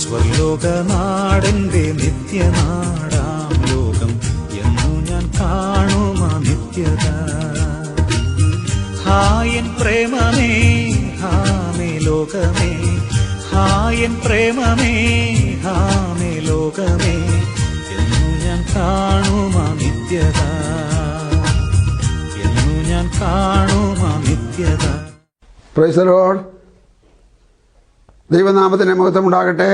സ്വർലോകനാടന്റെ നിത്യനാടാം ലോകം എന്നു ഞാൻ കാണുമാ നിത്യത. ഹായൻ പ്രേമമേ ഹാമേ ലോകമേ, ഹായൻ പ്രേമമേ ഹാമേ ലോകമേ എന്നു ഞാൻ കാണുമാ നിത്യത, എന്നു ഞാൻ കാണുമാ നിത്യത. Praise the Lord. ദൈവനാമത്തിന് മഹത്വമുണ്ടാകട്ടെ.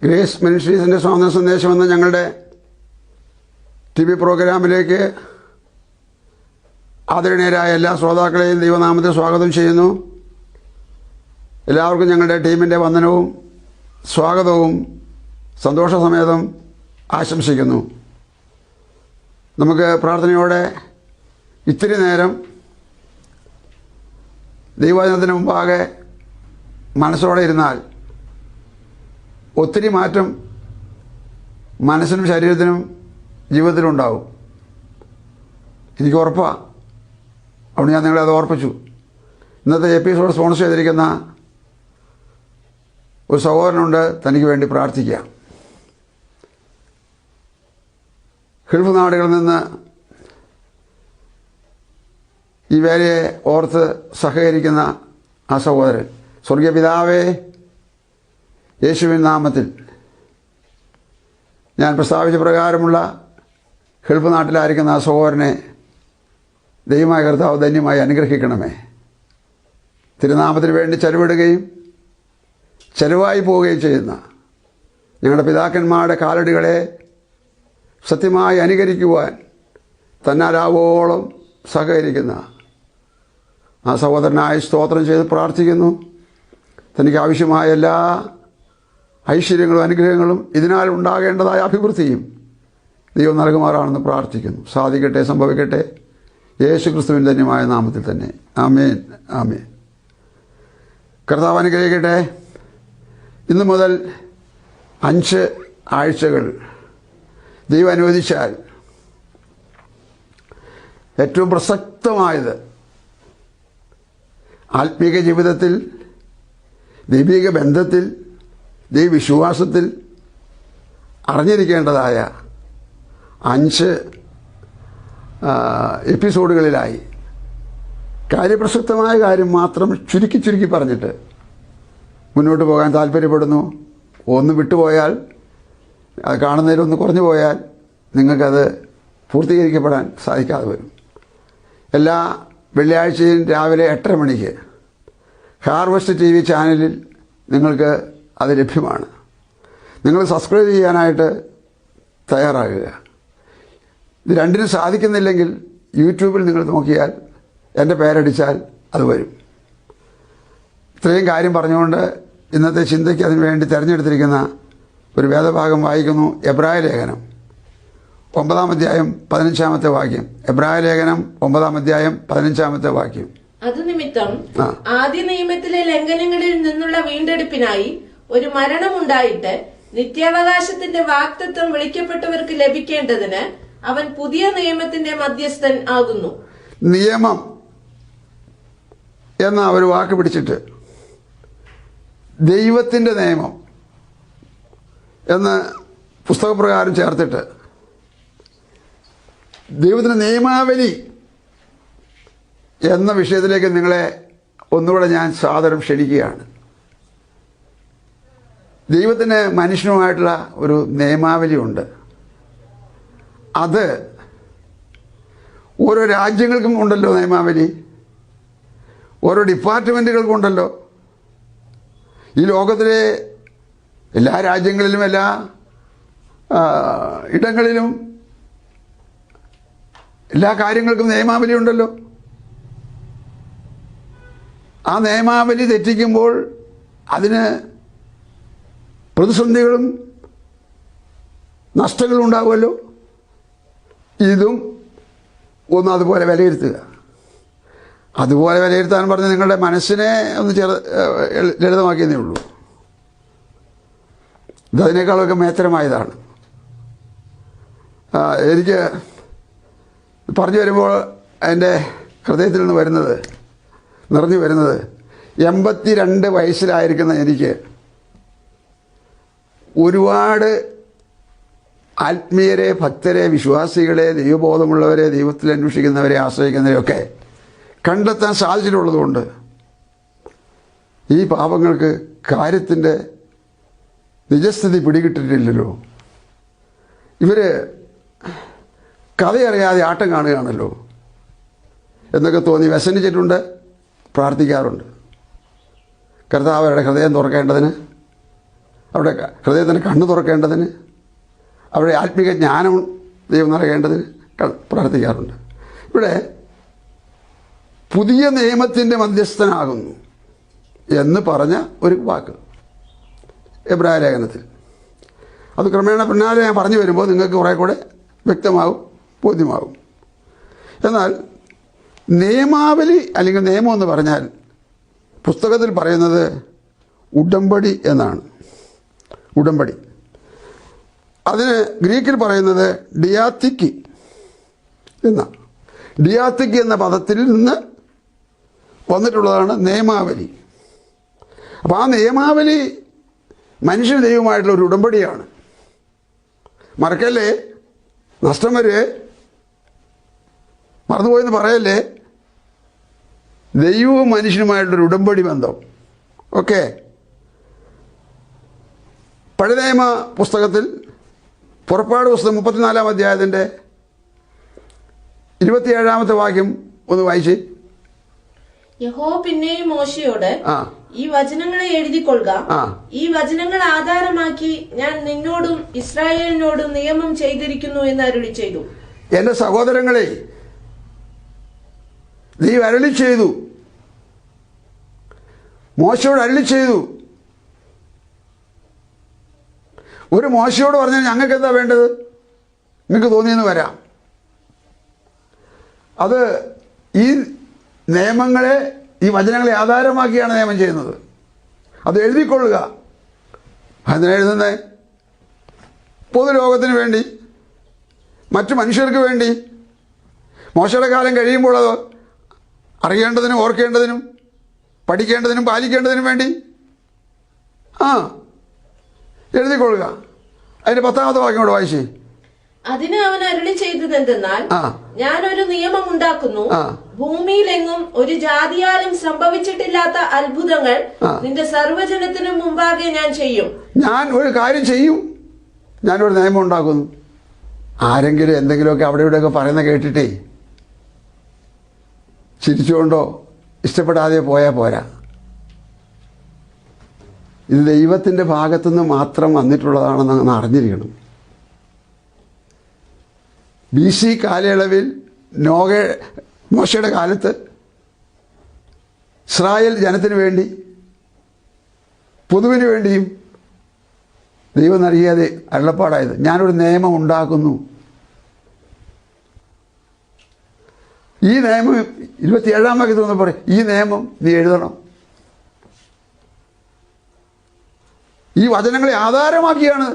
ഗ്രേസ് മിനിസ്ട്രീസിൻ്റെ സ്വാതന്ത്ര്യ സന്ദേശം എന്ന ഞങ്ങളുടെ TV പ്രോഗ്രാമിലേക്ക് ആദരണീയരായ എല്ലാ ശ്രോതാക്കളെയും ദൈവനാമത്തിൽ സ്വാഗതം ചെയ്യുന്നു. എല്ലാവർക്കും ഞങ്ങളുടെ ടീമിൻ്റെ വന്ദനവും സ്വാഗതവും സന്തോഷസമേതം ആശംസിക്കുന്നു. നമുക്ക് പ്രാർത്ഥനയോടെ ഇത്തിരി നേരം ദൈവവചനത്തിന് മുമ്പാകെ മനസ്സോടെ ഇരുന്നാൽ ഒത്തിരി മാറ്റം മനസ്സിനും ശരീരത്തിനും ജീവിതത്തിലും ഉണ്ടാവും. എനിക്ക് ഉറപ്പാണ്. അതുകൊണ്ട് ഞാൻ നിങ്ങളെ അത് ഓർപ്പിച്ചു. ഇന്നത്തെ എപ്പിസോഡ് സ്പോൺസർ ചെയ്തിരിക്കുന്ന ഒരു സഹോദരനുണ്ട്, തനിക്ക് വേണ്ടി പ്രാർത്ഥിക്കാം. ഗൾഫ് നാടുകളിൽ നിന്ന് ഈ വേലയെ ഓർത്ത് സഹകരിക്കുന്ന ആ സഹോദരൻ, സ്വർഗീയ പിതാവേ, യേശുവിൻ നാമത്തിൽ ഞാൻ പ്രസ്താവിച്ച പ്രകാരമുള്ള ഗൾഫ് നാട്ടിലായിരിക്കുന്ന ആ സഹോദരനെ ദൈവമായ കർത്താവ് ധന്യമായി അനുഗ്രഹിക്കണമേ. തിരുനാമത്തിന് വേണ്ടി ചെലവിടുകയും ചെലവായി പോവുകയും ചെയ്യുന്ന ഞങ്ങളുടെ പിതാക്കന്മാരുടെ കാലടികളെ സത്യമായി അനുകരിക്കുവാൻ തന്നാലാവോളം സഹകരിക്കുന്ന ആ സഹോദരനായി സ്തോത്രം ചെയ്ത് പ്രാർത്ഥിക്കുന്നു. തനിക്ക് ആവശ്യമായ എല്ലാ ഐശ്വര്യങ്ങളും അനുഗ്രഹങ്ങളും ഇതിനാൽ ഉണ്ടാകേണ്ടതായ അഭിവൃദ്ധിയും ദൈവം നൽകുമാറാണെന്ന് പ്രാർത്ഥിക്കുന്നു. സാധിക്കട്ടെ, സംഭവിക്കട്ടെ, യേശു ക്രിസ്തുവിൻ ധന്യമായ നാമത്തിൽ തന്നെ. ആമേൻ, ആമേൻ. കർത്താവ് അനുഗ്രഹിക്കട്ടെ. ഇന്നു മുതൽ 5 ആഴ്ചകൾ ദൈവം അനുവദിച്ചാൽ ഏറ്റവും പ്രസക്തമായത് ആത്മീക ജീവിതത്തിൽ, ദൈവിക ബന്ധത്തിൽ, ദൈവവിശ്വാസത്തിൽ അറിഞ്ഞിരിക്കേണ്ടതായ 5 എപ്പിസോഡുകളിലായി കാര്യപ്രസക്തമായ കാര്യം മാത്രം ചുരുക്കി പറഞ്ഞിട്ട് മുന്നോട്ട് പോകാൻ താല്പര്യപ്പെടുന്നു. ഒന്ന് വിട്ടുപോയാൽ, അത് കാണുന്നതിലൊന്ന് കുറഞ്ഞു പോയാൽ നിങ്ങൾക്കത് പൂർത്തീകരിക്കപ്പെടാൻ സാധിക്കാതെ വരും. എല്ലാ വെള്ളിയാഴ്ചയും രാവിലെ 8:30 മണിക്ക് ഹാർവസ്റ്റ് TV ചാനലിൽ നിങ്ങൾക്ക് അത് ലഭ്യമാണ്. നിങ്ങൾ സബ്സ്ക്രൈബ് ചെയ്യാനായിട്ട് തയ്യാറാകുക. ഇത് രണ്ടിനും സാധിക്കുന്നില്ലെങ്കിൽ യൂട്യൂബിൽ നിങ്ങൾ നോക്കിയാൽ, എൻ്റെ പേരടിച്ചാൽ അത് വരും. ഇത്രയും കാര്യം പറഞ്ഞുകൊണ്ട് ഇന്നത്തെ ചിന്തയ്ക്ക് അതിനു വേണ്ടി തിരഞ്ഞെടുത്തിരിക്കുന്ന ഒരു വേദഭാഗം വായിക്കുന്നു. എബ്രായ ലേഖനം 9-ാം അധ്യായം 15-ാമത്തെ വാക്യം. എബ്രായ ലേഖനം 9-ാം അധ്യായം 15-ാമത്തെ വാക്യം. അതുനിമിത്തം ആദ്യ നിയമത്തിലെ ലംഘനങ്ങളിൽ നിന്നുള്ള വീണ്ടെടുപ്പിനായി ഒരു മരണമുണ്ടായിട്ട് നിത്യാവകാശത്തിന്റെ വാഗ്ദത്തം വിളിക്കപ്പെട്ടവർക്ക് ലഭിക്കേണ്ടതിന് അവൻ പുതിയ നിയമത്തിന്റെ മധ്യസ്ഥൻ ആകുന്നു. നിയമം എന്ന ഒരു വാക്ക് പിടിച്ചിട്ട് ദൈവത്തിന്റെ നിയമം എന്ന് പുസ്തകപ്രകാരം ചേർത്തിട്ട് ദൈവത്തിന്റെ നിയമാവലി എന്ന വിഷയത്തിലേക്ക് നിങ്ങളെ ഒന്നുകൂടെ ഞാൻ സാദരം ക്ഷണിക്കുകയാണ്. ദൈവത്തിന് മനുഷ്യനുമായിട്ടുള്ള ഒരു നിയമാവലിയുണ്ട്. അത് ഓരോ രാജ്യങ്ങൾക്കും ഉണ്ടല്ലോ നിയമാവലി, ഓരോ ഡിപ്പാർട്ട്മെൻറ്റുകൾക്കും ഉണ്ടല്ലോ. ഈ ലോകത്തിലെ എല്ലാ രാജ്യങ്ങളിലും എല്ലാ ഇടങ്ങളിലും എല്ലാ കാര്യങ്ങൾക്കും നിയമാവലി ഉണ്ടല്ലോ. ആ നിയമാവലി തെറ്റിക്കുമ്പോൾ അതിന് പ്രതിസന്ധികളും നഷ്ടങ്ങളും ഉണ്ടാകുമല്ലോ. ഇതും ഒന്ന് അതുപോലെ വിലയിരുത്തുക. അതുപോലെ വിലയിരുത്താൻ പറഞ്ഞ് നിങ്ങളുടെ മനസ്സിനെ ഒന്ന് ലളിതമാക്കിയതേ ഉള്ളൂ. ഇതതിനേക്കാളൊക്കെ മേത്തരമായതാണ്. എനിക്ക് പറഞ്ഞു വരുമ്പോൾ എൻ്റെ ഹൃദയത്തിൽ നിന്ന് നിറഞ്ഞു വരുന്നത് 82 വയസ്സിലായിരിക്കുന്ന എനിക്ക് ഒരുപാട് ആത്മീയരെ, ഭക്തരെ, വിശ്വാസികളെ, ദൈവബോധമുള്ളവരെ, ദൈവത്തിൽ അന്വേഷിക്കുന്നവരെ, ആശ്രയിക്കുന്നവരെയൊക്കെ കണ്ടെത്താൻ സാധിച്ചിട്ടുള്ളതുകൊണ്ട് ഈ പാപങ്ങൾക്ക് കാര്യത്തിൻ്റെ നിജസ്ഥിതി പിടികിട്ടിട്ടില്ലല്ലോ. ഇവർ കഥയറിയാതെ ആട്ടം കാണുകയാണല്ലോ എന്നൊക്കെ തോന്നി വ്യസനിച്ചിട്ടുണ്ട്, പ്രാർത്ഥിക്കാറുണ്ട്. കർത്താവ് അവരുടെ ഹൃദയം തുറക്കേണ്ടതിന്, അവരുടെ ഹൃദയത്തിന് കണ്ണ് തുറക്കേണ്ടതിന്, അവരുടെ ആത്മീക ജ്ഞാനം ദൈവം നൽകേണ്ടതിന് പ്രാർത്ഥിക്കാറുണ്ട്. ഇവിടെ പുതിയ നിയമത്തിൻ്റെ മധ്യസ്ഥനാകുന്നു എന്ന് പറഞ്ഞ ഒരു വാക്ക് എബ്രായ ലേഖനത്തിൽ, അത് ക്രമേണ പിന്നാലെ ഞാൻ പറഞ്ഞു വരുമ്പോൾ നിങ്ങൾക്ക് കുറേ കൂടെ വ്യക്തമാകും, ബോധ്യമാകും. എന്നാൽ നിയമാവലി അല്ലെങ്കിൽ നിയമം എന്ന് പറഞ്ഞാൽ പുസ്തകത്തിൽ പറയുന്നത് ഉടമ്പടി എന്നാണ്. ഉടമ്പടി, അതിന് ഗ്രീക്കിൽ പറയുന്നത് ഡിയാത്തിക്കി എന്നാണ്. ഡിയാത്തിക്കി എന്ന പദത്തിൽ നിന്ന് വന്നിട്ടുള്ളതാണ് നിയമാവലി. അപ്പോൾ ആ നിയമാവലി മനുഷ്യ ദൈവമായിട്ടുള്ള ഒരു ഉടമ്പടിയാണ്. മറക്കല്ലേ, നഷ്ടം വരെ മറന്നുപോയെന്ന് പറയല്ലേ. ദൈവവും മനുഷ്യനുമായിട്ടുള്ളൊരു ഉടമ്പടി ബന്ധം. ഓക്കെ, പഴയ നിയമ പുസ്തകത്തിൽ പുറപ്പാട് പുസ്തകം 34-ാം അധ്യായത്തിൻ്റെ 27-ാമത്തെ വാക്യം ഒന്ന് വായിച്ച്. യഹോവ പിന്നെയും മോശയോട്, ഈ വചനങ്ങളെ എഴുതിക്കൊള്ളുക. ഈ വചനങ്ങൾ ആധാരമാക്കി ഞാൻ നിന്നോടും ഇസ്രായേലിനോടും നിയമം ചെയ്തിരിക്കുന്നു എന്ന് അരുളി ചെയ്തു. എന്റെ സഹോദരങ്ങളെ, നീ അരുളി ചെയ്തു, മോശയോട് അരുളി ചെയ്തു. ഒരു മോശയോട് പറഞ്ഞാൽ ഞങ്ങൾക്ക് എന്താ വേണ്ടത്? നിങ്ങൾക്ക് തോന്നിയെന്ന് വരാം. അത് ഈ നിയമങ്ങളെ, ഈ വചനങ്ങളെ ആധാരമാക്കിയാണ് നിയമം ചെയ്യുന്നത്. അത് എഴുതിക്കൊള്ളുക. അതിനെഴുതുന്നത് പൊതുലോകത്തിന് വേണ്ടി, മറ്റു മനുഷ്യർക്ക് വേണ്ടി, മോശയുടെ കാലം കഴിയുമ്പോൾ അത് അറിയേണ്ടതിനും ഓർക്കേണ്ടതിനും പഠിക്കേണ്ടതിനും പാലിക്കേണ്ടതിനും വേണ്ടി എഴുതിക്കൊള്ളുക. അതിന്റെ 10-ാമത്തെ വാക്യം കൂടെ വായിച്ചേ. അതിന് അവൻ അരുളി ചെയ്തത് എന്തെന്നാൽ, ഞാനൊരു നിയമം ഉണ്ടാക്കുന്നു, ഭൂമിയിലെങ്ങും ഒരു ജാതിയാലും സംഭവിച്ചിട്ടില്ലാത്ത അത്ഭുതങ്ങൾ നിന്റെ സർവ്വജനത്തിനും മുമ്പാകെ ഞാൻ ചെയ്യും. ഞാൻ ഒരു കാര്യം ചെയ്യും, ഞാനൊരു നിയമം ഉണ്ടാക്കുന്നു. ആരെങ്കിലും എന്തെങ്കിലുമൊക്കെ അവിടെ ഇവിടെയൊക്കെ പറയുന്ന കേട്ടിട്ടേ ചിരിച്ചുകൊണ്ടോ ഇഷ്ടപ്പെടാതെ പോയാൽ പോരാ. ഇത് ദൈവത്തിൻ്റെ ഭാഗത്തുനിന്ന് മാത്രം വന്നിട്ടുള്ളതാണെന്ന് അറിഞ്ഞിരിക്കണം. BC കാലയളവിൽ മോശയുടെ കാലത്ത് ഇസ്രായേൽ ജനത്തിന് വേണ്ടി, പൊതുവിന് വേണ്ടിയും ദൈവം നൽകിയത് അരുളപ്പാടായത്, ഞാനൊരു നിയമം ഉണ്ടാക്കുന്നു. ഈ നിയമം 27-ാം വാക്യത്തിൽ ഒന്ന് പറയും, ഈ നിയമം നീ എഴുതണം. ഈ വചനങ്ങളെ ആധാരമാക്കിയാണ്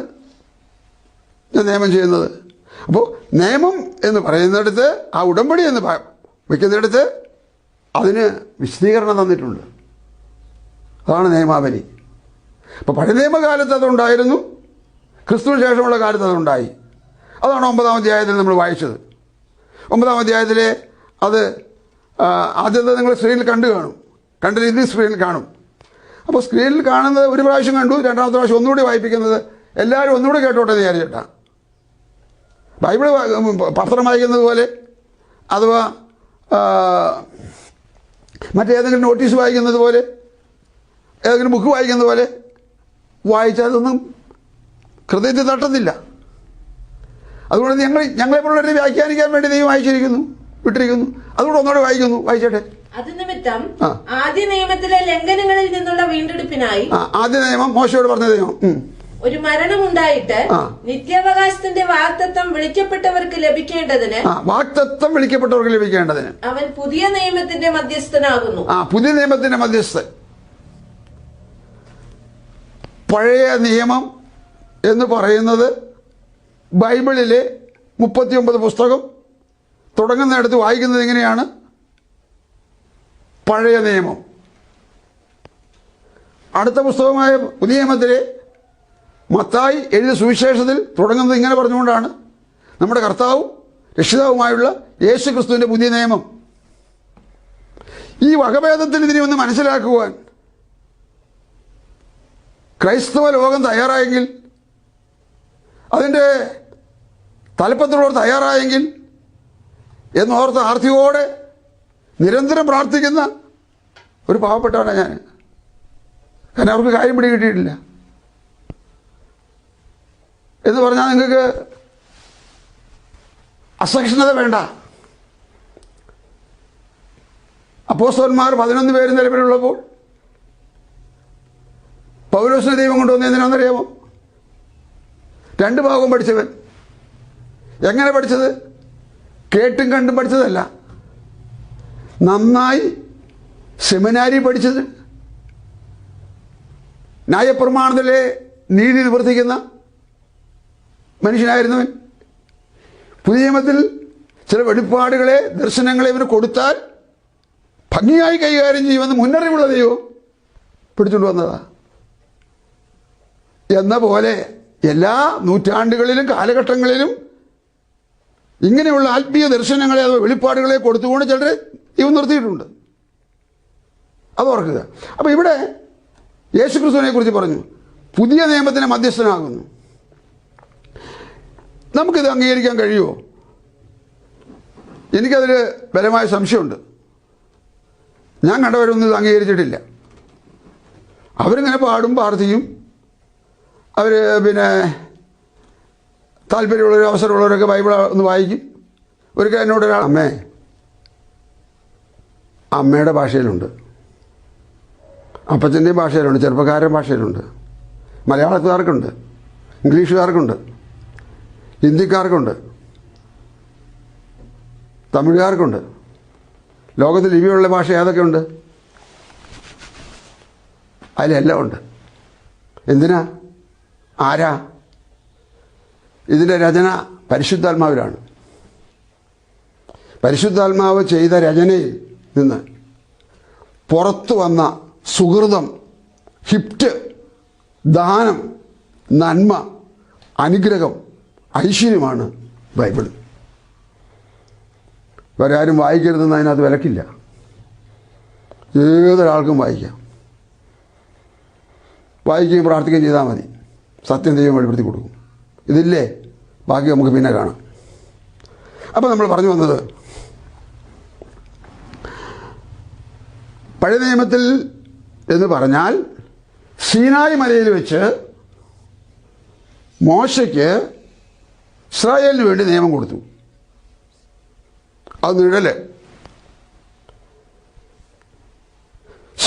ഞാൻ നിയമം ചെയ്യുന്നത്. അപ്പോൾ നിയമം എന്ന് പറയുന്നിടത്ത്, ആ ഉടമ്പടി എന്ന് വയ്ക്കുന്നിടത്ത് അതിന് വിശദീകരണം തന്നിട്ടുണ്ട്. അതാണ് നിയമാവലി. അപ്പോൾ പഴയ നിയമകാലത്ത് അതുണ്ടായിരുന്നു, ക്രിസ്തുവിന് ശേഷമുള്ള കാലത്ത് അതുണ്ടായി. അതാണ് 9-ാം അധ്യായത്തിൽ നമ്മൾ വായിച്ചത്. 9-ാം അധ്യായത്തിലെ അത് ആദ്യത്തെ നിങ്ങൾ സ്ക്രീനിൽ കണ്ടു കാണും, കണ്ട രീതി സ്ക്രീനിൽ കാണും. അപ്പോൾ സ്ക്രീനിൽ കാണുന്നത് ഒരു പ്രാവശ്യം കണ്ടു, രണ്ടാമത്തെ പ്രാവശ്യം ഒന്നുകൂടി വായിപ്പിക്കുന്നത് എല്ലാവരും ഒന്നുകൂടി കേട്ടോട്ടെ എന്ന് വിചാരിച്ചിട്ടാണ്. ബൈബിൾ പത്രം വായിക്കുന്നത് പോലെ, അഥവാ മറ്റേതെങ്കിലും നോട്ടീസ് വായിക്കുന്നത് പോലെ, ഏതെങ്കിലും ബുക്ക് വായിക്കുന്നത് പോലെ വായിച്ചാൽ അതൊന്നും ഹൃദയത്തിൽ തട്ടുന്നില്ല. അതുകൊണ്ട് ഞങ്ങളെപ്പോഴുള്ള വ്യാഖ്യാനിക്കാൻ വേണ്ടി ദൈവം വിട്ടിരിക്കുന്നു. അതുകൊണ്ട് ഒന്നുകൂടെ വായിക്കുന്നു, വായിച്ചോട്ടെ. അത് നിമിത്തം ആദ്യ നിയമത്തിലെ ലംഘനങ്ങളിൽ നിന്നുള്ള വീണ്ടെടുപ്പിനായി, ആദ്യ നിയമം മോശയോട് പറഞ്ഞ നിയമം, ഒരു മരണമുണ്ടായിട്ട് നിത്യാവകാശത്തിന്റെ വാഗ്ദത്തം വിളിക്കപ്പെട്ടവർക്ക് ലഭിക്കേണ്ടതിന്, അവൻ പുതിയ നിയമത്തിന്റെ മധ്യസ്ഥനാകുന്നു. പുതിയ നിയമത്തിന്റെ മധ്യസ്ഥൻ. പഴയ നിയമം എന്ന് പറയുന്നത് ബൈബിളിലെ 39 പുസ്തകം തുടങ്ങുന്നിടത്ത് വായിക്കുന്നത് എങ്ങനെയാണ്? പഴയ നിയമം. അടുത്ത പുസ്തകമായ പുതിയ നിയമത്തിലെ മത്തായി എഴുതിയ സുവിശേഷത്തിൽ തുടങ്ങുന്നത് ഇങ്ങനെ പറഞ്ഞുകൊണ്ടാണ്: നമ്മുടെ കർത്താവും രക്ഷിതാവുമായുള്ള യേശു ക്രിസ്തുവിൻ്റെ പുതിയ നിയമം. ഈ വകഭേദത്തിൽ ഇതിനെ ഒന്ന് മനസ്സിലാക്കുവാൻ ക്രൈസ്തവ ലോകം തയ്യാറായെങ്കിൽ, അതിൻ്റെ തലപ്പത്തുള്ളവർ തയ്യാറായെങ്കിൽ എന്നോർത്ത് ആർത്തിയോടെ നിരന്തരം പ്രാർത്ഥിക്കുന്ന ഒരു പാവപ്പെട്ടവനാണ് ഞാൻ. കാരണം അവർക്ക് കാര്യം പിടി കിട്ടിയിട്ടില്ല എന്ന് പറഞ്ഞാൽ നിങ്ങൾക്ക് അസഹിഷ്ണുത വേണ്ട. അപ്പോസ്തലന്മാർ 11 പേര് നിലവിലുള്ളപ്പോൾ പൗലോസിനെ ദൈവം കൊണ്ടുവന്ന എന്തിനാണെന്നറിയാമോ? 2 ഭാഗവും പഠിച്ചവൻ. എങ്ങനെ പഠിച്ചത്? കേട്ടും കണ്ടും പഠിച്ചതല്ല, നന്നായി സെമിനാരി പഠിച്ചത്. ന്യായപ്രമാണത്തിലെ നീതി നിവർത്തിക്കുന്ന മനുഷ്യനായിരുന്നവൻ. പുതിയ നിയമത്തിൽ ചില വെളിപ്പാടുകളെ, ദർശനങ്ങളെ ഇവന് കൊടുത്താൽ ഭംഗിയായി കൈകാര്യം ചെയ്യുമെന്ന് മുന്നറിവുള്ള ദൈവം പിടിച്ചുകൊണ്ട് വന്നതാ. എന്ന പോലെ എല്ലാ നൂറ്റാണ്ടുകളിലും കാലഘട്ടങ്ങളിലും ഇങ്ങനെയുള്ള ആത്മീയ ദർശനങ്ങളെ, അതോ വെളിപ്പാടുകളെ കൊടുത്തുകൊണ്ട് ചിലരെ ഇവ നിർത്തിയിട്ടുണ്ട്. അത് ഓർക്കുക. അപ്പോൾ ഇവിടെ യേശുക്രിസ്തുവിനെ കുറിച്ച് പറഞ്ഞു, പുതിയ നിയമത്തിന് മധ്യസ്ഥനാകുന്നു. നമുക്കിത് അംഗീകരിക്കാൻ കഴിയുമോ? എനിക്കതിൽ ബലമായ സംശയമുണ്ട്. ഞാൻ കണ്ടവരൊന്നും ഇത് അംഗീകരിച്ചിട്ടില്ല. അവരിങ്ങനെ പാടും പ്രാർത്ഥിക്കും. അവർ താല്പര്യമുള്ളവർ, അവസരമുള്ളവരൊക്കെ ബൈബിൾ ഒന്ന് വായിക്കും. ഒരിക്കൽ എന്നോട് ഒരാൾ, അമ്മയുടെ ഭാഷയിലുണ്ട്, അപ്പച്ചൻ്റെയും ഭാഷയിലുണ്ട്, ചെറുപ്പക്കാരുടെ ഭാഷയിലുണ്ട്, മലയാളത്തുകാർക്കുണ്ട്, ഇംഗ്ലീഷുകാർക്കുണ്ട്, ഹിന്ദിക്കാർക്കുണ്ട്, തമിഴുകാർക്കുണ്ട്. ലോകത്തിൽ ലിപിയുള്ള ഭാഷ ഏതൊക്കെ ഉണ്ട്? അതിലെല്ലാം ഉണ്ട്. എന്തിനാ? ആരാ? ഇതിൻ്റെ രചന പരിശുദ്ധാത്മാവിലാണ്. പരിശുദ്ധാത്മാവ് ചെയ്ത രചനയിൽ നിന്ന് പുറത്തു വന്ന സുഹൃതം, ഹിപ്റ്റ്, ദാനം, നന്മ, അനുഗ്രഹം, ഐശ്വര്യമാണ് ബൈബിൾ. വേറെ ആരും വായിക്കരുതെന്ന് അതിനകത്ത് വിലക്കില്ല. ഏതൊരാൾക്കും വായിക്കാം. വായിക്കുകയും പ്രാർത്ഥിക്കുകയും ചെയ്താൽ മതി. സത്യം ദൈവം വെളിപ്പെടുത്തി കൊടുക്കും. ഇതില്ലേ, ബാക്കി നമുക്ക് പിന്നെ കാണാം. അപ്പോൾ നമ്മൾ പറഞ്ഞു വന്നത്, പഴയ നിയമത്തിൽ എന്ന് പറഞ്ഞാൽ സീനായി മലയിൽ വെച്ച് മോശയ്ക്ക് ഇസ്രായേലിന് വേണ്ടി നിയമം കൊടുത്തു. അത് നിഴല്.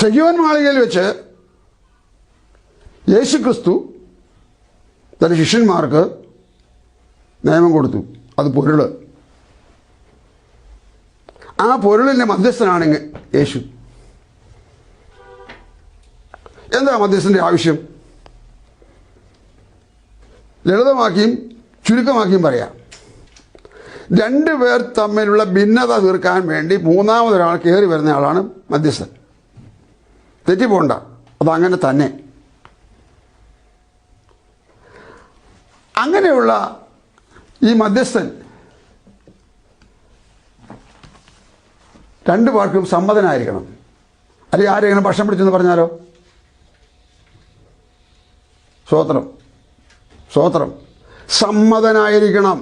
സഹീയോൻ മാളികയിൽ വെച്ച് യേശുക്രിസ്തു തൻ്റെ ശിഷ്യന്മാർക്ക് നിയമം കൊടുത്തു. അത് പൊരുള്. ആ പൊരുളിൻ്റെ മധ്യസ്ഥനാണ് യേശു. എന്താ മധ്യസ്ഥൻ്റെ ആവശ്യം? ലളിതമാക്കിയും ചുരുക്കമാക്കിയും പറയാം. 2 പേർ തമ്മിലുള്ള ഭിന്നത തീർക്കാൻ വേണ്ടി മൂന്നാമതൊരാൾ കയറി വരുന്ന ആളാണ് മധ്യസ്ഥൻ. തെറ്റിപ്പോണ്ട, അതങ്ങനെ തന്നെ. അങ്ങനെയുള്ള ഈ മധ്യസ്ഥൻ 2 പേർക്കും സമ്മതനായിരിക്കണം. അല്ലെങ്കിൽ ആരെങ്കിലും ഭക്ഷണം പിടിച്ചെന്ന് പറഞ്ഞാലോ? സ്വോത്രം സമ്മതനായിരിക്കണം.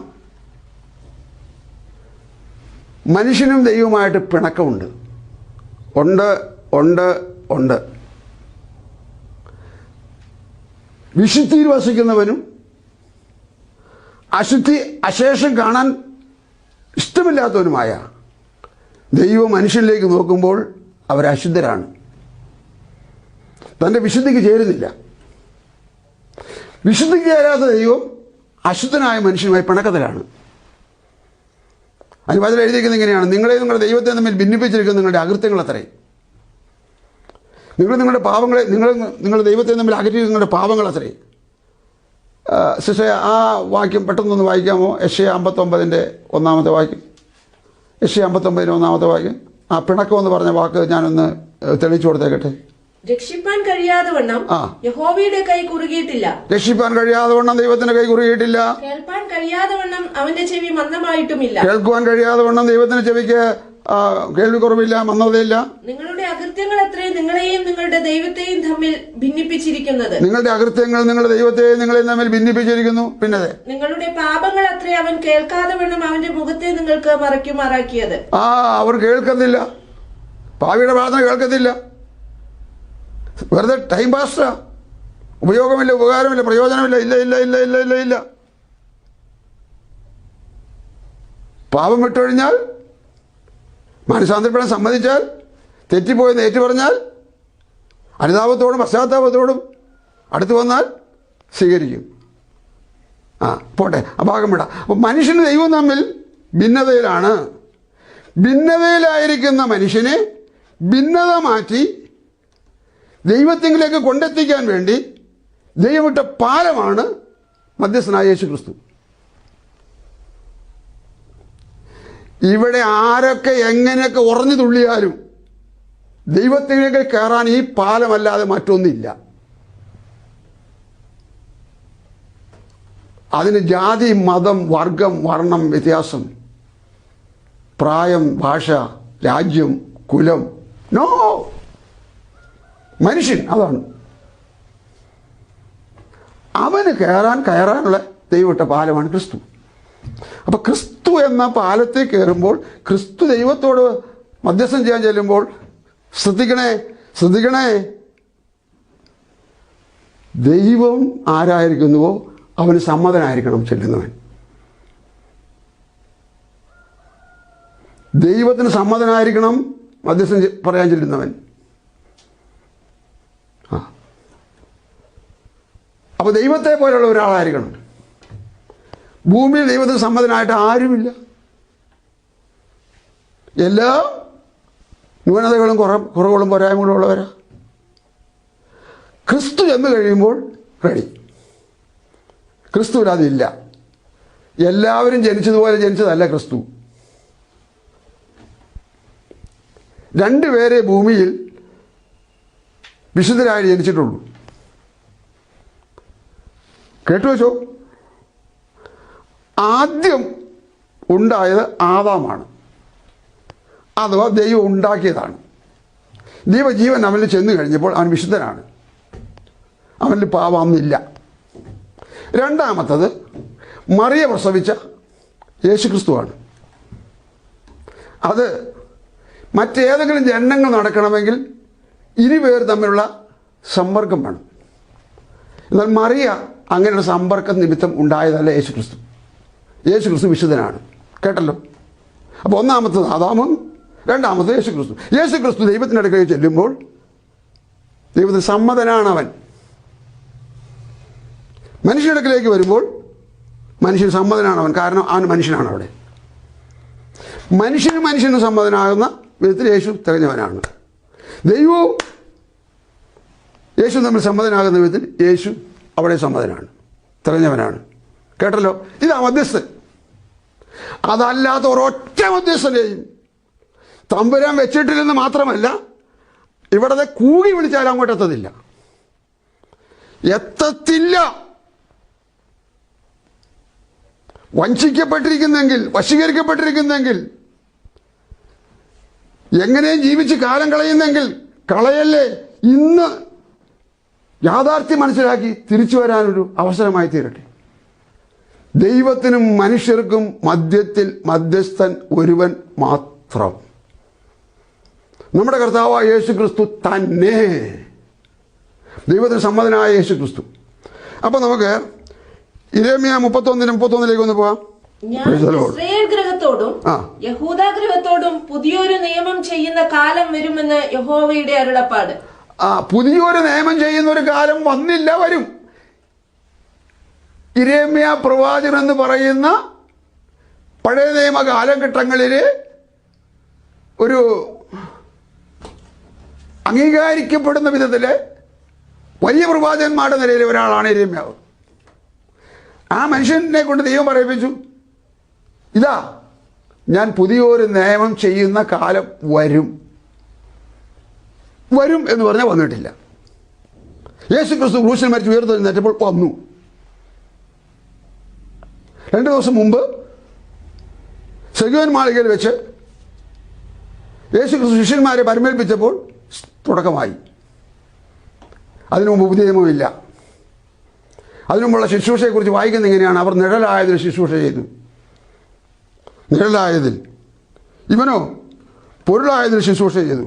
മനുഷ്യനും ദൈവവുമായിട്ട് പിണക്കമുണ്ട്. ഉണ്ട്. വിശുദ്ധിയിൽ വസിക്കുന്നവനും അശേഷം കാണാൻ ഇഷ്ടമില്ലാത്തവനുമായ ദൈവം മനുഷ്യനിലേക്ക് നോക്കുമ്പോൾ അവർ അശുദ്ധരാണ്. തൻ്റെ വിശുദ്ധിക്ക് ചേരുന്നില്ല. വിശുദ്ധിക്ക് ചേരാത്ത ദൈവം അശുദ്ധനായ മനുഷ്യനുമായി പിണക്കത്തിലാണ്. അനുവാദത്തിൽ എഴുതിയിരിക്കുന്നത് ഇങ്ങനെയാണ്: നിങ്ങളുടെ ദൈവത്തെ തമ്മിൽ ഭിന്നിപ്പിച്ചിരിക്കുന്ന നിങ്ങളുടെ അകൃത്യങ്ങൾ അത്രയും. നിങ്ങളുടെ പാപങ്ങളെ, നിങ്ങളുടെ ദൈവത്തെ തമ്മിൽ അകറ്റിയിരിക്കുന്ന നിങ്ങളുടെ പാപങ്ങൾ അത്രയും. സിസ്റ്റർ, ആ വാക്യം പെട്ടെന്നൊന്ന് വായിക്കാമോ? യെശയ്യാ 59 1 വാക്യം. യെശയ്യാ 59 1 വാക്യം. ആ പിണക്കം എന്ന് പറഞ്ഞ വാക്ക് ഞാനൊന്ന് തെളിയിച്ചു കൊടുത്തേക്കട്ടെ. രക്ഷിപ്പാൻ കഴിയാതെ വണ്ണം യഹോവയുടെ കൈ കുറുകിയിട്ടില്ല. രക്ഷിപ്പാൻ കഴിയാതെ വണ്ണം ദൈവത്തിന്റെ കൈ കുറുകിയിട്ടില്ല. കേൾപ്പാൻ കഴിയാതെ വണ്ണം അവന്റെ ചെവി മന്ദമായിട്ടുമില്ല. കേൾക്കുവാൻ കഴിയാതെ വണ്ണം ദൈവത്തിന്റെ ചെവിക്ക് കേൾവി കുറവില്ല, മന്ദതയില്ല. നിങ്ങളുടെ അകൃത്യങ്ങൾ എത്രയും നിങ്ങളെയും നിങ്ങളുടെ ദൈവത്തെയും തമ്മിൽ ഭിന്നിപ്പിച്ചിരിക്കുന്നത്. നിങ്ങളുടെ അകൃത്യങ്ങൾ നിങ്ങളുടെ ദൈവത്തെയും നിങ്ങളെയും തമ്മിൽ ഭിന്നിപ്പിച്ചിരിക്കുന്നു. പിന്നെ നിങ്ങളുടെ പാപങ്ങൾ അത്രേ അവൻ കേൾക്കാതെ വണ്ണം അവന്റെ മുഖത്തെ നിങ്ങൾക്ക് മറയ്ക്കുമാറാക്കിയത്. അവർ കേൾക്കത്തില്ല, പാവിയുടെ പ്രാർത്ഥന കേൾക്കത്തില്ല. വെറുതെ ടൈം പാസ്റ്റാ, ഉപയോഗമില്ല, ഉപകാരമില്ല, പ്രയോജനമില്ല. ഇല്ല ഇല്ല ഇല്ല ഇല്ല ഇല്ല ഇല്ല. പാപം വിട്ടൊഴിഞ്ഞാൽ, മാനസാന്തരപ്പെടാൻ സമ്മതിച്ചാൽ, തെറ്റിപ്പോയെന്ന് ഏറ്റു പറഞ്ഞാൽ, അനുതാപത്തോടും പശ്ചാത്താപത്തോടും അടുത്ത് വന്നാൽ സ്വീകരിക്കും. പോട്ടെ, ആ ഭാഗം വിടാം. അപ്പം മനുഷ്യന് ദൈവം തമ്മിൽ ഭിന്നതയിലാണ്. ഭിന്നതയിലായിരിക്കുന്ന മനുഷ്യനെ ഭിന്നത മാറ്റി ദൈവത്തിലേക്ക് കൊണ്ടെത്തിക്കാൻ വേണ്ടി ദൈവമിട്ട പാലമാണ് മധ്യസ്ഥനായ യേശു ക്രിസ്തു. ഇവിടെ ആരൊക്കെ എങ്ങനെയൊക്കെ ഉറഞ്ഞു തുള്ളിയാലും ദൈവത്തിലേക്ക് കയറാൻ ഈ പാലമല്ലാതെ മറ്റൊന്നില്ല. അതിന് ജാതി, മതം, വർഗം, വർണ്ണം, വ്യത്യാസം, പ്രായം, ഭാഷ, രാജ്യം, കുലം, നോ. മനുഷ്യൻ അതാണ്. അവന് കയറാനുള്ള ദൈവമിട്ട പാലമാണ് ക്രിസ്തു. അപ്പൊ ക്രിസ്തു എന്ന പാലത്തിൽ കയറുമ്പോൾ, ക്രിസ്തു ദൈവത്തോട് മധ്യസ്ഥം ചെയ്യാൻ ചെല്ലുമ്പോൾ ശ്രദ്ധിക്കണേ, ദൈവം ആരായിരിക്കുന്നുവോ അവന് സമ്മതനായിരിക്കണം ചെല്ലുന്നവൻ. ദൈവത്തിന് സമ്മതനായിരിക്കണം മധ്യസ്ഥം പറയാൻ ചെല്ലുന്നവൻ. അപ്പോൾ ദൈവത്തെ പോലെയുള്ള ഒരാളായിരിക്കണം. ഭൂമിയിൽ ദൈവത്തിന് സമ്മതനായിട്ട് ആരുമില്ല. എല്ലാ ന്യൂനതകളും കുറവുകളും പോരായ്മകളും ഉള്ളവരാ. ക്രിസ്തു ചെന്ന് കഴിയുമ്പോൾ റെഡി. ക്രിസ്തുവിൽ അതില്ല. എല്ലാവരും ജനിച്ചതുപോലെ ജനിച്ചതല്ല ക്രിസ്തു. രണ്ടുപേരെ ഭൂമിയിൽ വിശുദ്ധരായി ജനിച്ചിട്ടുള്ളൂ. കേട്ടുവെച്ചോ, ആദ്യം ഉണ്ടായത് ആദാമാണ്, അഥവാ ദൈവം ഉണ്ടാക്കിയതാണ്. ദൈവജീവൻ അവനിൽ ചെന്ന് കഴിഞ്ഞപ്പോൾ അവൻ വിശുദ്ധനാണ്, അവനിൽ പാപമൊന്നുമില്ല. രണ്ടാമത്തത് മറിയ പ്രസവിച്ച യേശുക്രിസ്തുവാണ്. അത് മറ്റേതെങ്കിലും ജനനങ്ങൾ നടക്കണമെങ്കിൽ ഇരുപേർ തമ്മിലുള്ള സമ്പർക്കം വേണം. എന്നാൽ മറിയ അങ്ങനെയുള്ള സമ്പർക്ക നിമിത്തം ഉണ്ടായതല്ല യേശുക്രിസ്തു. യേശുക്രിസ്തു വിശുദ്ധനാണ്. കേട്ടല്ലോ. അപ്പോൾ ഒന്നാമത്തത് ആദാമും, രണ്ടാമത്തത് യേശുക്രിസ്തു. യേശുക്രിസ്തു ദൈവത്തിൻ്റെ അടുക്കലേക്ക് ചെല്ലുമ്പോൾ ദൈവത്തിന് സമ്മതനാണ് അവൻ. മനുഷ്യരുടെ അടുക്കലേക്ക് വരുമ്പോൾ മനുഷ്യന് സമ്മതനാണ് അവൻ. കാരണം അവൻ മനുഷ്യനാണ്. അവിടെ മനുഷ്യന് സമ്മതനാകുന്ന വിധത്തിൽ യേശു തികഞ്ഞവനാണ്. ദൈവവും യേശു തമ്മിൽ സമ്മതനാകുന്ന വിധത്തിൽ യേശു അവിടെ സമ്മതനാണ്, തികഞ്ഞവനാണ്. കേട്ടല്ലോ. ഇതാ മധ്യസ്ഥൻ. അതല്ലാത്ത ഒരൊറ്റ മധ്യസ്ഥനെയും തമ്പുരാൻ വെച്ചിട്ടില്ലെന്ന് മാത്രമല്ല, ഇവിടത്തെ കൂകി വിളിച്ചാൽ അങ്ങോട്ട് എത്തത്തില്ല. വഞ്ചിക്കപ്പെട്ടിരിക്കുന്നെങ്കിൽ, വശീകരിക്കപ്പെട്ടിരിക്കുന്നെങ്കിൽ, എങ്ങനെയും ജീവിച്ച് കാലം കളയുന്നെങ്കിൽ കളയല്ലേ. ഇന്ന് യാഥാർത്ഥ്യം മനസ്സിലാക്കി തിരിച്ചു വരാനൊരു അവസരമായി തീരട്ടെ. ദൈവത്തിനും മനുഷ്യർക്കും മധ്യത്തിൽ മധ്യസ്ഥൻ ഒരുവൻ മാത്രം, നമ്മുടെ കർത്താവായ യേശു ക്രിസ്തു തന്നെ. ദൈവത്തിന് സമ്മതനായ യേശു ക്രിസ്തു. അപ്പോൾ നമുക്ക് യിരെമ്യാ 31:31 ഒന്ന് പോകാം. ഞാൻ ഇസ്രായേൽ ഗൃഹത്തോടും യഹൂദ ഗൃഹത്തോടും പുതിയൊരു നിയമം ചെയ്യുന്ന കാലം വരുമെന്ന് യഹോവയുടെ അരുളപ്പാട്. പുതിയൊരു നിയമം ചെയ്യുന്ന ഒരു കാലം വന്നില്ല, വരും. യിരെമ്യാ പ്രവാചകൻ എന്ന് പറയുന്ന പഴയ നിയമ കാലഘട്ടങ്ങളിൽ ഒരു അംഗീകരിക്കപ്പെടുന്ന വിധത്തിൽ വലിയ പ്രവാചകന്മാരുടെ നിലയിൽ ഒരാളാണ് യിരെമ്യാവ്. ആ മനുഷ്യനെ കൊണ്ട് ദൈവം പറയിപ്പിച്ചു, ഇതാ ഞാൻ പുതിയൊരു നിയമം ചെയ്യുന്ന കാലം വരും. വരും എന്ന് പറഞ്ഞാൽ വന്നിട്ടില്ല. യേശു ക്രിസ്തു ക്രൂശിൽ മരിച്ച് ഉയർത്തെഴുന്നേറ്റപ്പോൾ വന്നു. 2 ദിവസം മുമ്പ് സെഗോൻ മാളികയിൽ വെച്ച് യേശു ക്രിസ്തു ശിഷ്യന്മാരെ പരമേൽപ്പിച്ചപ്പോൾ തുടക്കമായി. അതിനു മുമ്പ് പുതിയ നിയമമില്ല. അതിനു മുമ്പുള്ള ശുശ്രൂഷയെക്കുറിച്ച് വായിക്കുന്ന ഇങ്ങനെയാണ്: അവർ നിഴലായതിൽ ശുശ്രൂഷ ചെയ്തു. നിഴലായതിൽ. ഇവനോ പൊരുളായതിൽ ശുശ്രൂഷ ചെയ്തു.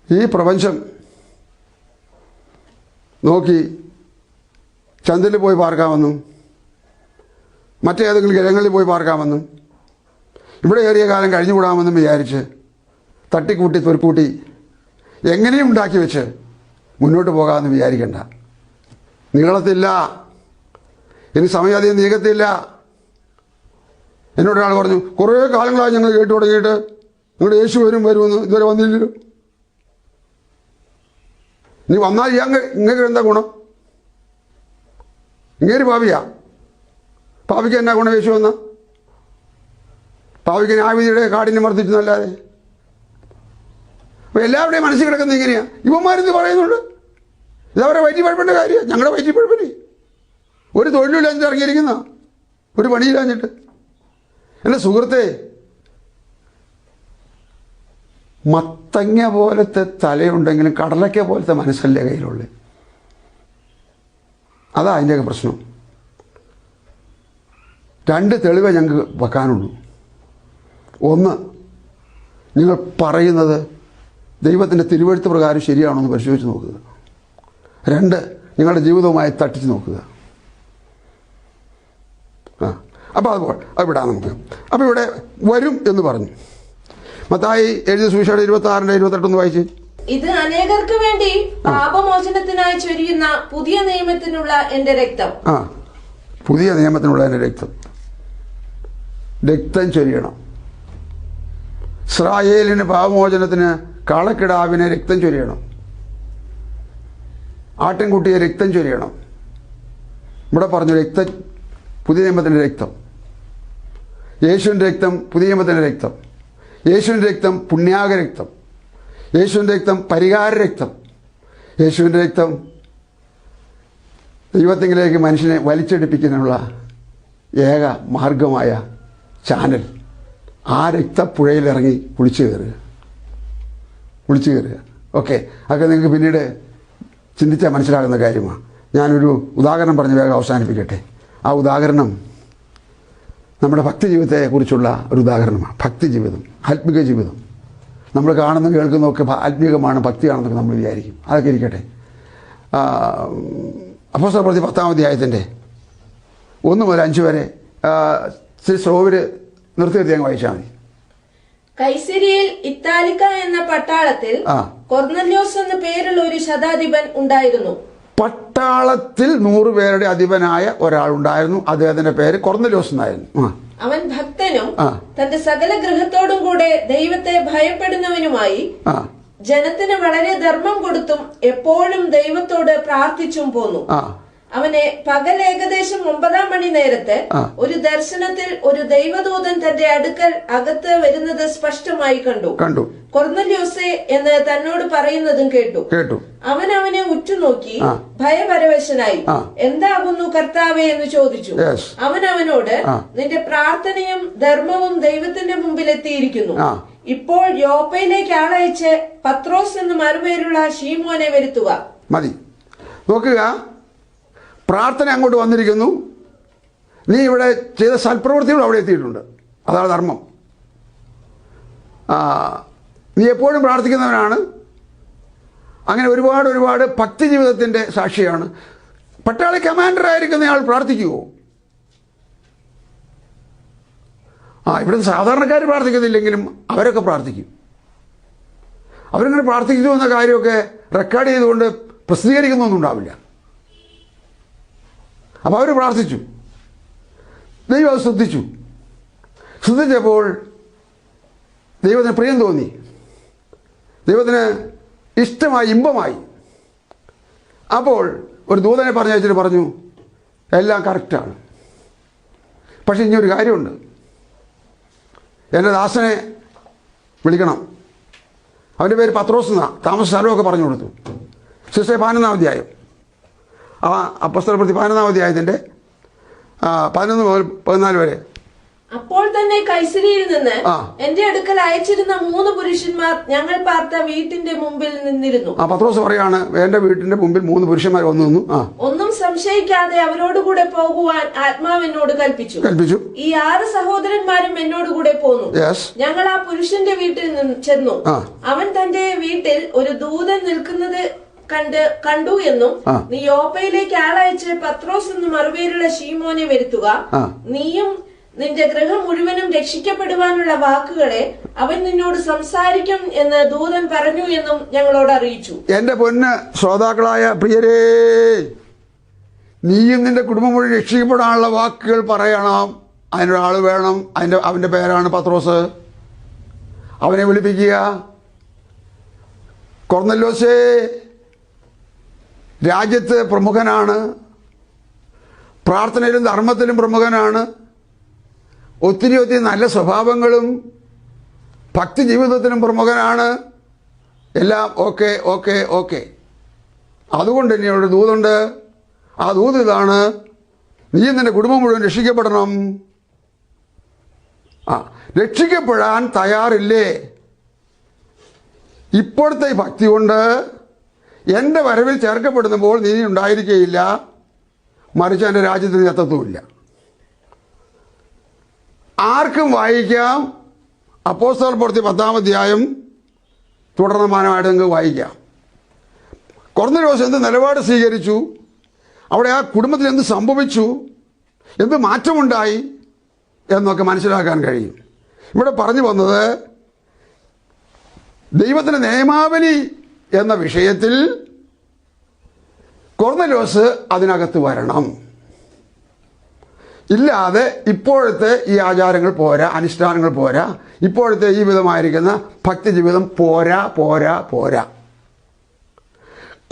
ഈ പ്രപഞ്ചം നോക്കി ചന്ദ്രനിൽ പോയി പാർക്കാമെന്നും മറ്റേതെങ്കിലും ഗ്രഹങ്ങളിൽ പോയി പാർക്കാമെന്നും ഇവിടെ ഏറിയ കാലം കഴിഞ്ഞുകൂടാമെന്നും വിചാരിച്ച് തട്ടിക്കൂട്ടി തൊരുക്കൂട്ടി എങ്ങനെയും ഉണ്ടാക്കി വെച്ച് മുന്നോട്ട് പോകാമെന്ന് വിചാരിക്കണ്ട. നീളത്തില്ല, ഇനി സമയം അധികം നീക്കത്തില്ല. എന്നോടൊരാൾ പറഞ്ഞു, കുറേ കാലങ്ങളായി ഞങ്ങൾ കേട്ടു തുടങ്ങിയിട്ട് നിങ്ങളുടെ യേശു വരുമെന്ന് ഇതുവരെ വന്നില്ലല്ലോ. നീ വന്നാൽ ഇങ്ങനെ എന്താ ഗുണം? ഇങ്ങേര് പാപിയാ. പാപിക്ക് എന്നാ ഗുണം യേശു വന്ന? പാപിക്ക് ന്യായവിധിയുടെ കാഠിന്യം വർദ്ധിച്ചെന്നല്ലാതെ. അപ്പോൾ എല്ലാവരുടെയും മനസ്സിൽ കിടക്കുന്നത് ഇങ്ങനെയാണ്. ഇവന്മാരെന്ത് പറയുന്നുണ്ട്? ഇതവരെ വയറ്റി പഴപ്പേണ്ട കാര്യമാണ്. ഞങ്ങളുടെ വയറ്റി പഴപ്പനി ഒരു തൊഴിലില്ലാഞ്ഞിട്ട് ഇറങ്ങിയിരിക്കുന്ന, ഒരു പണിയില്ലാഞ്ഞിട്ട്. എൻ്റെ സുഹൃത്തെ, മത്തങ്ങ പോലത്തെ തലയുണ്ടെങ്കിലും കടലക്ക പോലത്തെ മനസ്സല്ലേ കയ്യിലുള്ളത്. അതാ അതിൻ്റെയൊക്കെ പ്രശ്നം. 2 തെളിവേ ഞങ്ങൾക്ക് വെക്കാനുള്ളൂ. ഒന്ന്, നിങ്ങൾ പറയുന്നത് ദൈവത്തിൻ്റെ തിരുവെഴുത്ത് പ്രകാരം ശരിയാണോ എന്ന് പരിശോധിച്ച് നോക്കുക. 2, നിങ്ങളുടെ ജീവിതവുമായി തട്ടിച്ച് നോക്കുക. അപ്പോൾ അത് വിടാം നമുക്ക്. അപ്പോൾ ഇവിടെ വരും എന്ന് പറഞ്ഞു. മത്തായി എഴുതിയ സുവിശേഷം 26-28 വായിച്ച്. ഇത് അനേകർക്ക് വേണ്ടി പാപമോചനത്തിനായി ചൊരിയുന്ന പുതിയ നിയമത്തിനുള്ള എന്റെ രക്തം. പുതിയ നിയമത്തിനുള്ള എന്റെ രക്തം. രക്തം ചൊരിയണം. ഇസ്രായേലിന് പാപമോചനത്തിന് കാളക്കിടാവിനെ രക്തം ചൊരിയണം. ആട്ടിൻകുട്ടിയെ രക്തം ചൊരിയണം. ഇവിടെ പറഞ്ഞു രക്തം, പുതിയ നിയമത്തിൻ്റെ രക്തം. യേശുവിൻ്റെ രക്തം പുതിയ നിയമത്തിൻ്റെ രക്തം. യേശുവിൻ്റെ രക്തം പുണ്യാക രക്തം. യേശുവിൻ്റെ രക്തം പരിഹാര രക്തം. യേശുവിൻ്റെ രക്തം ദൈവത്തിലേക്ക് മനുഷ്യനെ വലിച്ചെടുപ്പിക്കാനുള്ള ഏക മാർഗമായ ചാനൽ. ആ രക്തപ്പുഴയിലിറങ്ങി കുളിച്ചു കയറുക. ഓക്കെ, അതൊക്കെ നിങ്ങൾക്ക് പിന്നീട് ചിന്തിച്ചാൽ മനസ്സിലാകുന്ന കാര്യമാണ്. ഞാനൊരു ഉദാഹരണം പറഞ്ഞ് വേഗം അവസാനിപ്പിക്കട്ടെ. ആ ഉദാഹരണം നമ്മുടെ ഭക്തി ജീവിതത്തെക്കുറിച്ചുള്ള ഒരു ഉദാഹരണമാണ്. ഭക്തി ജീവിതം, ആത്മിക ജീവിതം. നമ്മൾ കാണുന്ന കേൾക്കുന്നതൊക്കെ ആത്മീകമാണ്, ഭക്തിയാണെന്നൊക്കെ നമ്മൾ വിചാരിക്കും. അതൊക്കെ ഇരിക്കട്ടെ. അപ്പോസ്തലപ്രവൃത്തി 10-ാം അധ്യായത്തിൻ്റെ 1 മുതൽ 5 വരെ സ്ലോവിൽ നിർത്തി അങ്ങ് വായിച്ചാൽ മതി. കൈസരിയിൽ ഇത്താലിക്ക എന്ന പട്ടാളത്തിൽ കൊർന്നല്യോസ് എന്ന പേരുള്ള ഒരു ശതാധിപൻ ഉണ്ടായിരുന്നു. പട്ടാളത്തിൽ 100 പേരുടെ അധിപനായ ഒരാളുണ്ടായിരുന്നു. അദ്ദേഹത്തിന്റെ പേര് കൊർന്നല്യോസ് എന്നായിരുന്നു. അവൻ ഭക്തനും തന്റെ സകല ഗൃഹത്തോടും കൂടെ ദൈവത്തെ ഭയപ്പെടുന്നവനുമായി ജനത്തിന് വളരെ ധർമ്മം കൊടുത്തും എപ്പോഴും ദൈവത്തോട് പ്രാർത്ഥിച്ചും പോന്നു. അവനെ പകൽ ഏകദേശം 9-ാം മണി നേരത്ത് ഒരു ദർശനത്തിൽ ഒരു ദൈവദൂതൻ തന്റെ അടുക്കൽ അകത്ത് വരുന്നത് സ്പഷ്ടമായി കണ്ടു. കൊർന്നല്യോസേ എന്ന് തന്നോട് പറയുന്നതും കേട്ടു. അവൻ അവനെ ഉറ്റുനോക്കി ഭയപരവശനായി, എന്താകുന്നു കർത്താവേ എന്ന് ചോദിച്ചു. അവൻ അവനോട്, നിന്റെ പ്രാർത്ഥനയും ധർമ്മവും ദൈവത്തിന്റെ മുമ്പിൽ എത്തിയിരിക്കുന്നു. ഇപ്പോൾ യോപ്പയിലേക്ക് ആളയച്ച് പത്രോസ് എന്ന് മറുപേരുള്ള ശീമോനെ വരുത്തുക. മതി. നോക്കുക, പ്രാർത്ഥന അങ്ങോട്ട് വന്നിരിക്കുന്നു. നീ ഇവിടെ ചെയ്ത സൽപ്രവൃത്തികൾ അവിടെ എത്തിയിട്ടുണ്ട്. അതാണ് ധർമ്മം. നീ എപ്പോഴും പ്രാർത്ഥിക്കുന്നവനാണ്. അങ്ങനെ ഒരുപാട് ഭക്തി ജീവിതത്തിൻ്റെ സാക്ഷിയാണ്. പട്ടാളി കമാൻഡറായിരിക്കുന്നയാൾ പ്രാർത്ഥിക്കുമോ? ഇവിടുത്തെ സാധാരണക്കാർ പ്രാർത്ഥിക്കുന്നില്ലെങ്കിലും അവരൊക്കെ പ്രാർത്ഥിക്കും. അവരിങ്ങനെ പ്രാർത്ഥിക്കുന്നു എന്ന കാര്യമൊക്കെ റെക്കോർഡ് ചെയ്തുകൊണ്ട് പ്രസിദ്ധീകരിക്കുന്നൊന്നും ഉണ്ടാവില്ല. അപ്പോൾ അവർ പ്രാർത്ഥിച്ചു. ദൈവം അത് ശ്രദ്ധിച്ചപ്പോൾ ദൈവത്തിന് പ്രിയം തോന്നി. ദൈവത്തിന് ഇഷ്ടമായി, ഇമ്പമായി. അപ്പോൾ ഒരു ദൂതനെ പറഞ്ഞയച്ചിട്ട് പറഞ്ഞു, എല്ലാം കറക്റ്റാണ്, പക്ഷെ ഇനിയൊരു കാര്യമുണ്ട്. എൻ്റെ ദാസനെ വിളിക്കണം. അവൻ്റെ പേര് പത്രോസ് എന്നാണ്. താമസ സ്ഥലമൊക്കെ പറഞ്ഞു കൊടുത്തു. സിസ്റ്റർ 11-ാം അധ്യായം, ആ അപ്പോസ്തലപ്രവൃത്തി 11-ാം അധ്യായത്തിൻ്റെ 11 മുതൽ 14 വരെ. അപ്പോൾ തന്നെ കൈസരിയിൽ നിന്ന് എന്റെ അടുക്കൽ അയച്ചിരുന്ന 3 പുരുഷന്മാർ ഞങ്ങൾ പാർത്ത വീട്ടിന്റെ മുമ്പിൽ നിന്നിരുന്നു. പത്രോസ് പറയാണ്, എന്റെ വീട്ടിന്റെ മുമ്പിൽ 3 പുരുഷന്മാർ വന്നു നിന്നു. ഒന്നും സംശയിക്കാതെ അവരോടുകൂടെ പോകുവാൻ ആത്മാവ് എന്നോട് കൽപ്പിച്ചു. ഈ 6 സഹോദരന്മാരും എന്നോടുകൂടെ പോന്നു. ഞങ്ങൾ ആ പുരുഷന്റെ വീട്ടിൽ ചെന്നു. അവൻ തന്റെ വീട്ടിൽ ഒരു ദൂതൻ നിൽക്കുന്നത് കണ്ടു എന്നും, നീ യോപ്പയിലേക്ക് ആളയച്ച് പത്രോസ് എന്ന് മറുപേരുള്ള ശീമോനെ വരുത്തുക, നീയും നിന്റെ ഗൃഹം മുഴുവനും രക്ഷിക്കപ്പെടുവാനുള്ള വാക്കുകളെ അവൻ നിന്നോട് സംസാരിക്കും എന്ന് ദൂതൻ പറഞ്ഞു എന്നും ഞങ്ങളോട് അറിയിച്ചു. എന്റെ പൊന്ന് ശ്രോതാക്കളായ പ്രിയരേ, നീയും നിന്റെ കുടുംബം മുഴുവൻ രക്ഷിക്കപ്പെടാനുള്ള വാക്കുകൾ പറയണം. അതിനൊരാൾ വേണം. അവന്റെ പേരാണ് പത്രോസ്. അവനെ വിളിപ്പിക്കുക. കൊർന്നല്യോസേ, രാജ്യത്ത് പ്രമുഖനാണ്, പ്രാർത്ഥനയിലും ധർമ്മത്തിലും പ്രമുഖനാണ്, ഒത്തിരി നല്ല സ്വഭാവങ്ങളും ഭക്തി ജീവിതത്തിനും പ്രമുഖനാണ്. എല്ലാം ഓക്കെ ഓക്കെ ഓക്കെ. അതുകൊണ്ട് ഇനി ഒരു ദൂതുണ്ട്. ആ ദൂത് ഇതാണ്, നീ നിന്റെ കുടുംബം മുഴുവൻ രക്ഷിക്കപ്പെടണം. രക്ഷിക്കപ്പെടാൻ തയ്യാറില്ലേ? ഇപ്പോഴത്തെ ഭക്തി കൊണ്ട് എൻ്റെ വരവിൽ ചേർക്കപ്പെടുമ്പോൾ നീ ഉണ്ടായിരിക്കുകയില്ല, മറിച്ച് എൻ്റെ രാജ്യത്തിന് എത്തത്തുമില്ല. ആർക്കും വായിക്കാം. അപ്പോസ്തലപ്രവൃത്തി 10-ാം അധ്യായം തുടർമാനമായിട്ട് നിങ്ങൾക്ക് വായിക്കാം. കൊർന്നല്യോസ് എന്ത് നിലപാട് സ്വീകരിച്ചു, അവിടെ ആ കുടുംബത്തിൽ എന്ത് സംഭവിച്ചു, എന്ത് മാറ്റമുണ്ടായി എന്നൊക്കെ മനസ്സിലാക്കാൻ കഴിയും. ഇവിടെ പറഞ്ഞു വന്നത് ദൈവത്തിൻ്റെ നിയമാവലി എന്ന വിഷയത്തിൽ കൊർന്നല്യോസ് അതിനകത്ത് വരണം. ഇല്ലാതെ ഇപ്പോഴത്തെ ഈ ആചാരങ്ങൾ പോരാ, അനുഷ്ഠാനങ്ങൾ പോരാ, ഇപ്പോഴത്തെ ഈ വിധമായിരിക്കുന്ന ഭക്തി ജീവിതം പോരാ പോരാ പോരാ.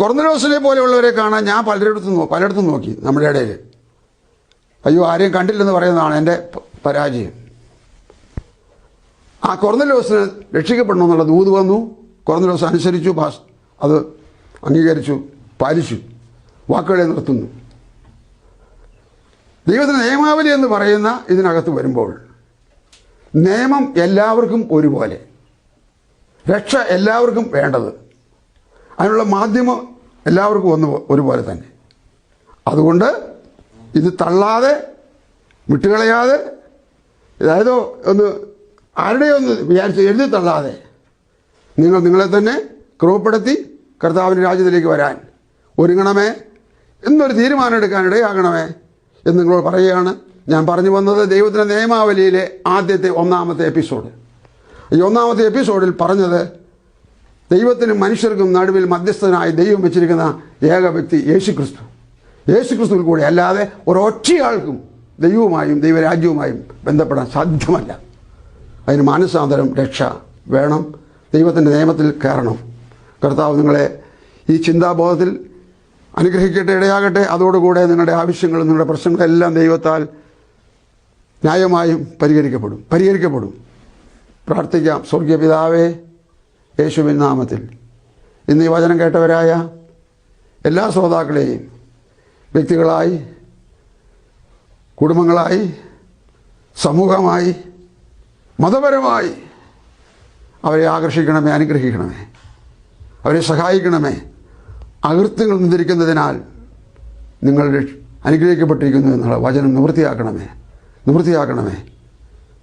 കൊർന്നല്യോസിനെ പോലെയുള്ളവരെ കാണാൻ ഞാൻ പലയിടത്തും നോക്കി. നമ്മുടെ ഇടയിൽ അയ്യോ ആരെയും കണ്ടില്ലെന്ന് പറയുന്നതാണ് എൻ്റെ പരാജയം. ആ കൊർന്നല്യോസിന് രക്ഷിക്കപ്പെടണമെന്നുള്ള ദൂത് വന്നു. കൊർന്നല്യോസ് അനുസരിച്ചു, അത് അംഗീകരിച്ചു, പാലിച്ചു, വാക്കുകളെ നിർത്തുന്നു. ദൈവത്തിൻ്റെ നിയമാവലി എന്ന് പറയുന്ന ഇതിനകത്ത് വരുമ്പോൾ നിയമം എല്ലാവർക്കും ഒരുപോലെ, രക്ഷ എല്ലാവർക്കും വേണ്ടത്, അതിനുള്ള മാധ്യമം എല്ലാവർക്കും ഒരുപോലെ തന്നെ. അതുകൊണ്ട് ഇത് തള്ളാതെ, വിട്ടുകളയാതെ, അതായത് ആരുടെയോ വിചാരിച്ച് എഴുതി തള്ളാതെ നിങ്ങളെ തന്നെ ക്രമപ്പെടുത്തി കർത്താവിൻ്റെ രാജ്യത്തിലേക്ക് വരാൻ ഒരുങ്ങണമേ എന്നൊരു തീരുമാനം എടുക്കാൻ ഇടയാകണമേ എന്ന് നിങ്ങളോട് പറയുകയാണ്. ഞാൻ പറഞ്ഞു വന്നത് ദൈവത്തിൻ്റെ നിയമാവലിയിലെ ആദ്യത്തെ 1-ാമത്തെ എപ്പിസോഡ്. ഈ 1-ാമത്തെ എപ്പിസോഡിൽ പറഞ്ഞത് ദൈവത്തിനും മനുഷ്യർക്കും നടുവിൽ മധ്യസ്ഥനായി ദൈവം വെച്ചിരിക്കുന്ന ഏക വ്യക്തി യേശുക്രിസ്തുവിൽ കൂടെ അല്ലാതെ ഒരൊറ്റയാൾക്കും ദൈവവുമായും ദൈവരാജ്യവുമായും ബന്ധപ്പെടാൻ സാധ്യമല്ല. അതിന് മാനസാന്തരം, രക്ഷ വേണം. ദൈവത്തിൻ്റെ നിയമത്തിൽ കയറണം. കർത്താവ് നിങ്ങളെ ഈ ചിന്താബോധത്തിൽ അനുഗ്രഹിക്കട്ടെ, ഇടയാകട്ടെ. അതോടുകൂടെ നിങ്ങളുടെ ആവശ്യങ്ങളും നിങ്ങളുടെ പ്രശ്നങ്ങളെല്ലാം ദൈവത്താൽ ന്യായമായും പരിഹരിക്കപ്പെടും. പ്രാർത്ഥിക്കാം. സ്വർഗീയ പിതാവേ, യേശുവിൻ നാമത്തിൽ ഇന്ന് ഈ വചനം കേട്ടവരായ എല്ലാ ശ്രോതാക്കളെയും വ്യക്തികളായി, കുടുംബങ്ങളായി, സമൂഹമായി, മതപരമായി അവരെ ആകർഷിക്കണമേ, അനുഗ്രഹിക്കണമേ, അവരെ സഹായിക്കണമേ. അകൃത്യങ്ങൾ നിന്നിരിക്കുന്നതിനാൽ നിങ്ങൾ അനുഗ്രഹിക്കപ്പെട്ടിരിക്കുന്നു എന്നുള്ള വചനം നിവൃത്തിയാക്കണമേ.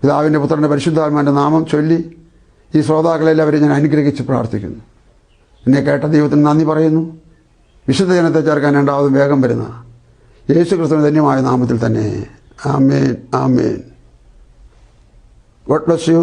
പിതാവിൻ്റെ പുത്രൻ്റെ പരിശുദ്ധാത്മാവിൻ്റെ നാമം ചൊല്ലി ഈ ശ്രോതാക്കളെല്ലാവരെയും ഞാൻ അനുഗ്രഹിച്ച് പ്രാർത്ഥിക്കുന്നു. എന്നെ കേട്ട ദൈവത്തിന് നന്ദി പറയുന്നു. വിശുദ്ധ ജനത്തെ ചേർക്കാൻ രണ്ടാമതും വേഗം വരുന്ന യേശുക്രിസ്തുവിന്റെ ധന്യമായ നാമത്തിൽ തന്നെ. ആമേൻ, ആമേൻ. God bless U.